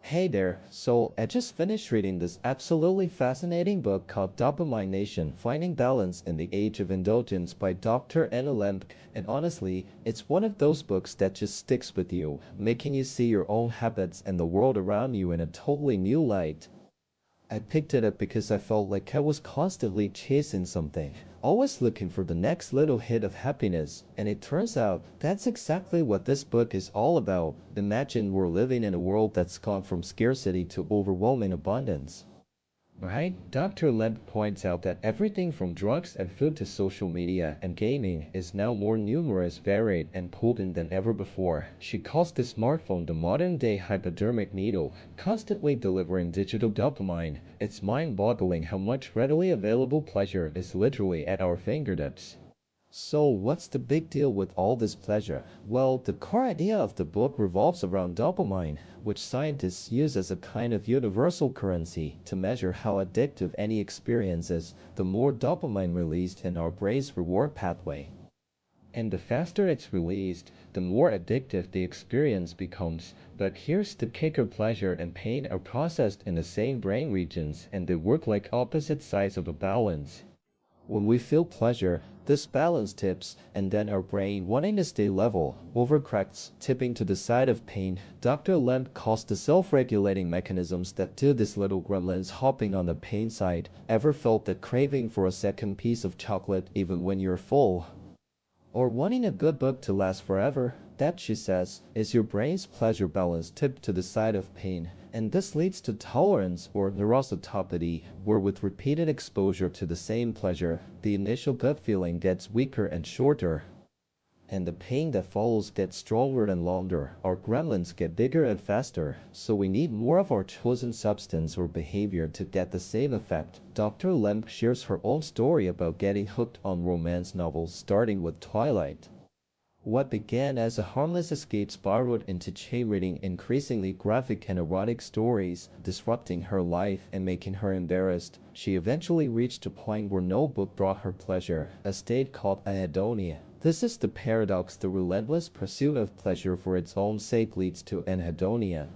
Hey there, so I just finished reading this absolutely fascinating book called Dopamine Nation Finding Balance in the Age of Indulgence by Dr. Anna Lemp, and honestly, it's one of those books that just sticks with you, making you see your own habits and the world around you in a totally new light. I picked it up because I felt like I was constantly chasing something, always looking for the next little hit of happiness, and it turns out that's exactly what this book is all about. Imagine we're living in a world that's gone from scarcity to overwhelming abundance. Right? Dr. Lemp points out that everything from drugs and food to social media and gaming is now more numerous, varied, and potent than ever before. She calls the smartphone the modern-day hypodermic needle, constantly delivering digital dopamine. It's mind-boggling how much readily available pleasure is literally at our fingertips. So, what's the big deal with all this pleasure? Well, the core idea of the book revolves around dopamine, which scientists use as a kind of universal currency to measure how addictive any experience is. The more dopamine released in our brain's reward pathway, and the faster it's released, the more addictive the experience becomes. But here's the kicker: pleasure and pain are processed in the same brain regions, and they work like opposite sides of a balance. When we feel pleasure, this balance tips, and then our brain, wanting to stay level, overcorrects, tipping to the side of pain. Dr. Lemp calls the self-regulating mechanisms that do this little gremlins hopping on the pain side. Ever felt that craving for a second piece of chocolate even when you're full? Or wanting a good book to last forever? That, she says, is your brain's pleasure balance tipped to the side of pain. And this leads to tolerance, or neurosopathy, where with repeated exposure to the same pleasure, the initial gut feeling gets weaker and shorter, and the pain that follows gets stronger and longer. Our gremlins get bigger and faster, so we need more of our chosen substance or behavior to get the same effect. Dr. Lemp shares her own story about getting hooked on romance novels, starting with Twilight. What began as a harmless escape spiraled into chain reading increasingly graphic and erotic stories, disrupting her life and making her embarrassed. She eventually reached a point where no book brought her pleasure, a state called anhedonia. This is the paradox: the relentless pursuit of pleasure for its own sake leads to anhedonia,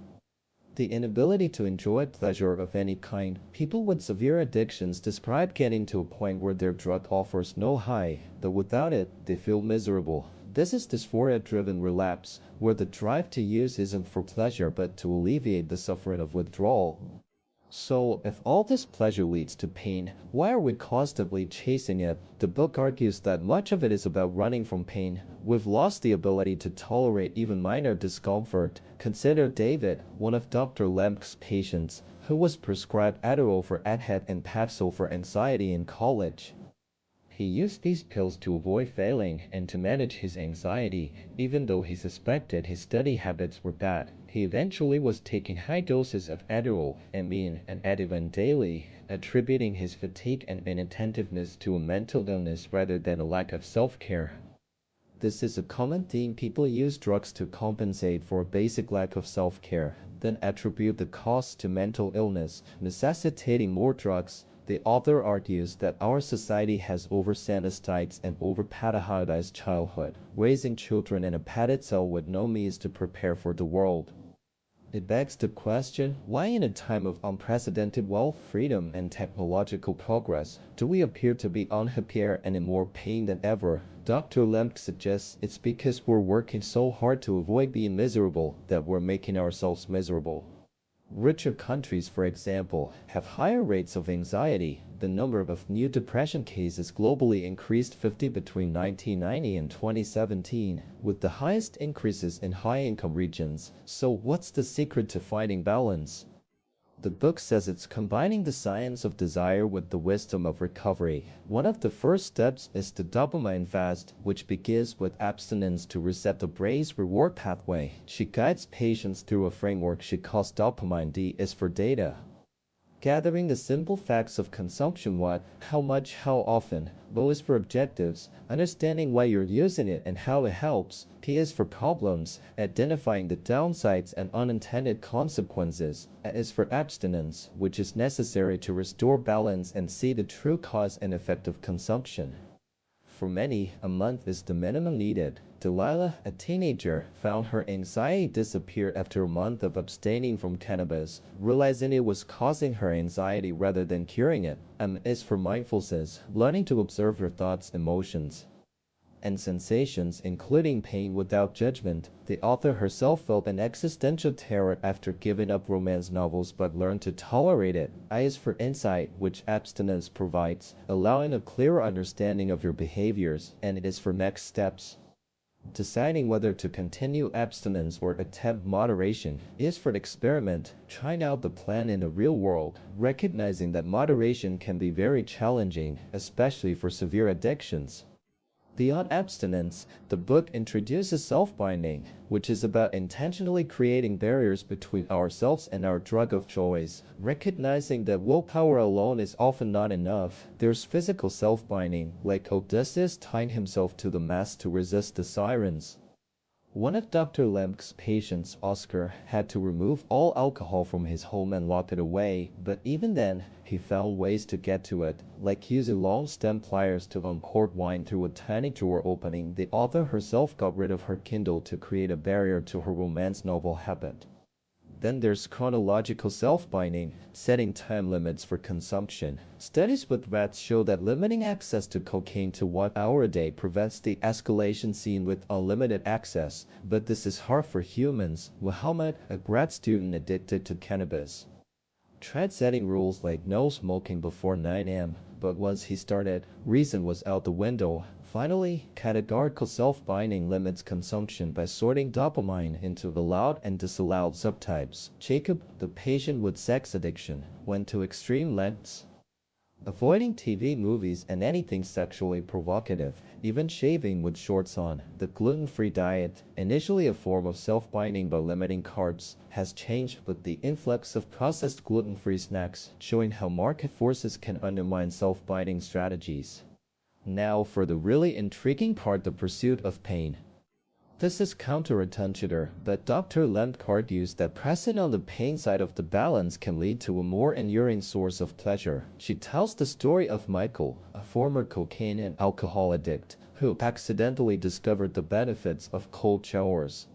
the inability to enjoy pleasure of any kind. People with severe addictions describe getting to a point where their drug offers no high, though without it, they feel miserable. This is dysphoria-driven relapse, where the drive to use isn't for pleasure but to alleviate the suffering of withdrawal. So, if all this pleasure leads to pain, why are we constantly chasing it? The book argues that much of it is about running from pain. We've lost the ability to tolerate even minor discomfort. Consider David, one of Dr. Lemp's patients, who was prescribed Adderall for headache and Paxil for anxiety in college. He used these pills to avoid failing and to manage his anxiety, even though he suspected his study habits were bad. He eventually was taking high doses of Adderall, amine, and Ativan daily, attributing his fatigue and inattentiveness to a mental illness rather than a lack of self-care. This is a common theme: people use drugs to compensate for a basic lack of self-care, then attribute the cause to mental illness, necessitating more drugs. The author argues that our society has over-sanitized and over-pathologized childhood, raising children in a padded cell with no means to prepare for the world. It begs the question, why in a time of unprecedented wealth, freedom, and technological progress, do we appear to be unhappier and in more pain than ever? Dr. Lemp suggests it's because we're working so hard to avoid being miserable that we're making ourselves miserable. Richer countries, for example, have higher rates of anxiety. The number of new depression cases globally increased 50 between 1990 and 2017, with the highest increases in high-income regions. So what's the secret to finding balance? The book says it's combining the science of desire with the wisdom of recovery. One of the first steps is the dopamine fast, which begins with abstinence to reset the brain's reward pathway. She guides patients through a framework she calls Dopamine. D is for data. Gathering the simple facts of consumption: what, how much, how often. O is for objectives, understanding why you're using it and how it helps. P is for problems, identifying the downsides and unintended consequences. A is for abstinence, which is necessary to restore balance and see the true cause and effect of consumption. for many, a month is the minimum needed. Delilah, a teenager, found her anxiety disappeared after a month of abstaining from cannabis, realizing it was causing her anxiety rather than curing it. M is for mindfulness, learning to observe your thoughts, emotions, and sensations, including pain without judgment. The author herself felt an existential terror after giving up romance novels but learned to tolerate it. I is for insight, which abstinence provides, allowing a clearer understanding of your behaviors, and it is for next steps, deciding whether to continue abstinence or attempt moderation. Is for experiment, trying out the plan in the real world, recognizing that moderation can be very challenging, especially for severe addictions. Beyond abstinence, the book introduces self-binding, which is about intentionally creating barriers between ourselves and our drug of choice. Recognizing that willpower alone is often not enough, there's physical self-binding, like Odysseus tying himself to the mast to resist the sirens. One of Dr. Lempke's patients, Oscar, had to remove all alcohol from his home and lock it away, but even then, he found ways to get to it, like using long stem pliers to uncork wine through a tiny drawer opening. The author herself got rid of her Kindle to create a barrier to her romance novel habit. Then there's chronological self-binding, setting time limits for consumption. Studies with rats show that limiting access to cocaine to 1 hour a day prevents the escalation seen with unlimited access, but this is hard for humans. Muhammad, a grad student addicted to cannabis, tried setting rules like no smoking before 9 a.m., but once he started, reason was out the window. Finally, categorical self-binding limits consumption by sorting dopamine into allowed and disallowed subtypes. Jacob, the patient with sex addiction, went to extreme lengths, avoiding TV, movies, and anything sexually provocative, even shaving with shorts on. The gluten-free diet, initially a form of self-binding by limiting carbs, has changed with the influx of processed gluten-free snacks, showing how market forces can undermine self-binding strategies. Now for the really intriguing part, the pursuit of pain. This is counterintuitive, but Dr. Lemke argues that pressing on the pain side of the balance can lead to a more enduring source of pleasure. She tells the story of Michael, a former cocaine and alcohol addict, who accidentally discovered the benefits of cold showers.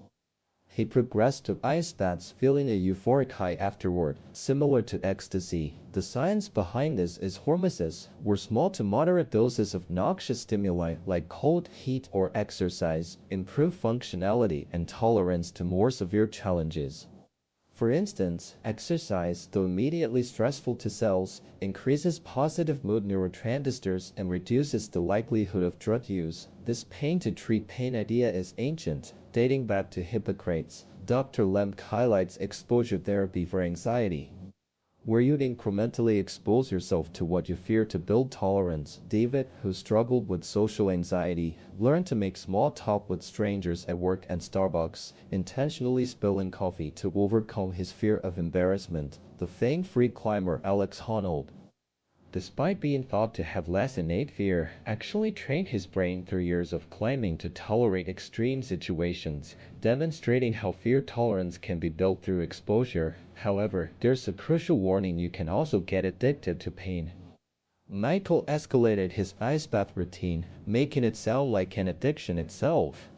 He progressed to ice baths, feeling a euphoric high afterward, similar to ecstasy. The science behind this is hormesis, where small to moderate doses of noxious stimuli like cold, heat, or exercise improve functionality and tolerance to more severe challenges. For instance, exercise, though immediately stressful to cells, increases positive mood neurotransmitters and reduces the likelihood of drug use. This pain-to-treat pain idea is ancient, dating back to Hippocrates. Dr. Lemke highlights exposure therapy for anxiety, where you'd incrementally expose yourself to what you fear to build tolerance. David, who struggled with social anxiety, learned to make small talk with strangers at work and Starbucks, intentionally spilling coffee to overcome his fear of embarrassment. The famed free climber Alex Honnold, despite being thought to have less innate fear, actually trained his brain through years of climbing to tolerate extreme situations, demonstrating how fear tolerance can be built through exposure. However, there's a crucial warning: you can also get addicted to pain. Michael escalated his ice bath routine, making it sound like an addiction itself.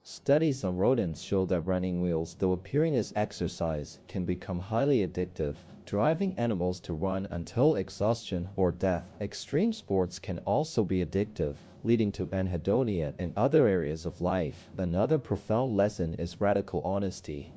Studies on rodents show that running wheels, though appearing as exercise, can become highly addictive, driving animals to run until exhaustion or death. Extreme sports can also be addictive, leading to anhedonia in other areas of life. Another profound lesson is radical honesty.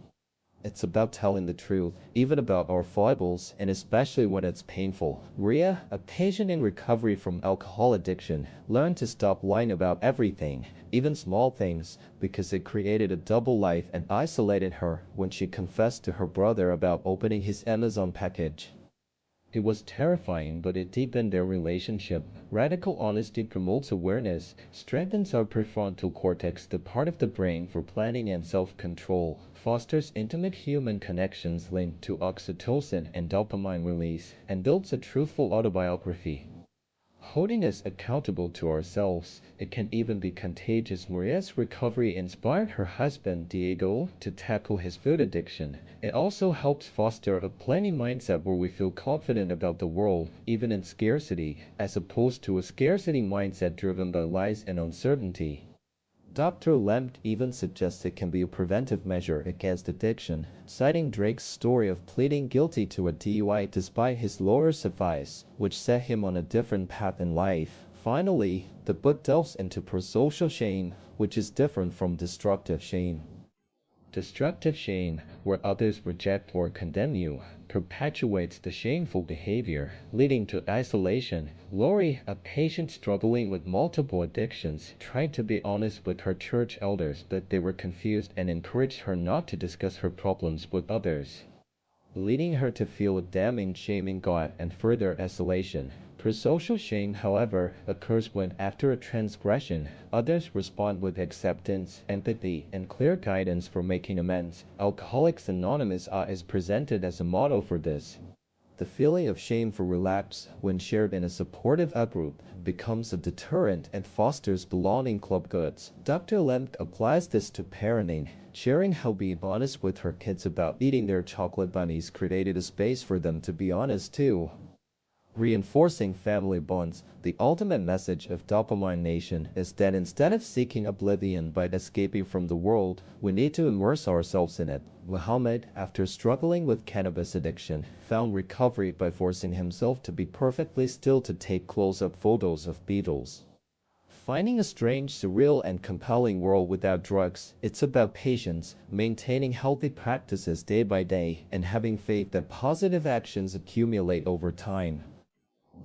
It's about telling the truth, even about our foibles, and especially when it's painful. Ria, a patient in recovery from alcohol addiction, learned to stop lying about everything, even small things, because it created a double life and isolated her. When she confessed to her brother about opening his Amazon package, it was terrifying, but it deepened their relationship. Radical honesty promotes awareness, strengthens our prefrontal cortex, the part of the brain for planning and self-control, fosters intimate human connections linked to oxytocin and dopamine release, and builds a truthful autobiography. holding us accountable to ourselves. It can even be contagious. Maria's recovery inspired her husband, Diego, to tackle his food addiction. It also helps foster a planning mindset where we feel confident about the world, even in scarcity, as opposed to a scarcity mindset driven by lies and uncertainty. Dr. Lemp even suggests it can be a preventive measure against addiction, citing Drake's story of pleading guilty to a DUI despite his lawyer's advice, which set him on a different path in life. Finally, the book delves into prosocial shame, which is different from destructive shame. Destructive shame, where others reject or condemn you, perpetuates the shameful behavior, leading to isolation. Lori, a patient struggling with multiple addictions, tried to be honest with her church elders, but they were confused and encouraged her not to discuss her problems with others, leading her to feel a damning shaming God and further isolation. Prosocial shame, however, occurs when, after a transgression, others respond with acceptance, empathy, and clear guidance for making amends. Alcoholics Anonymous is presented as a model for this. The feeling of shame for relapse, when shared in a supportive group, becomes a deterrent and fosters belonging. Club goods. Dr. Lemp applies this to parenting, sharing how being honest with her kids about eating their chocolate bunnies created a space for them to be honest too. Reinforcing family bonds, the ultimate message of Dopamine Nation is that instead of seeking oblivion by escaping from the world, we need to immerse ourselves in it. Muhammad, after struggling with cannabis addiction, found recovery by forcing himself to be perfectly still to take close-up photos of beetles. Finding a strange, surreal, and compelling world without drugs, it's about patience, maintaining healthy practices day by day, and having faith that positive actions accumulate over time.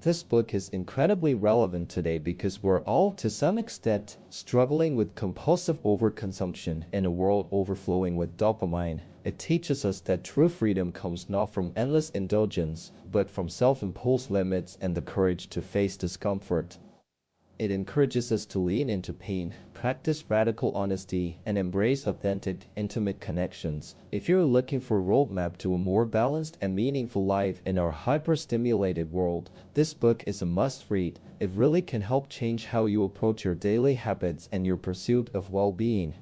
This book is incredibly relevant today because we're all, to some extent, struggling with compulsive overconsumption in a world overflowing with dopamine. It teaches us that true freedom comes not from endless indulgence, but from self-imposed limits and the courage to face discomfort. It encourages us to lean into pain, practice radical honesty, and embrace authentic, intimate connections. If you're looking for a roadmap to a more balanced and meaningful life in our hyper-stimulated world, this book is a must-read. It really can help change how you approach your daily habits and your pursuit of well-being.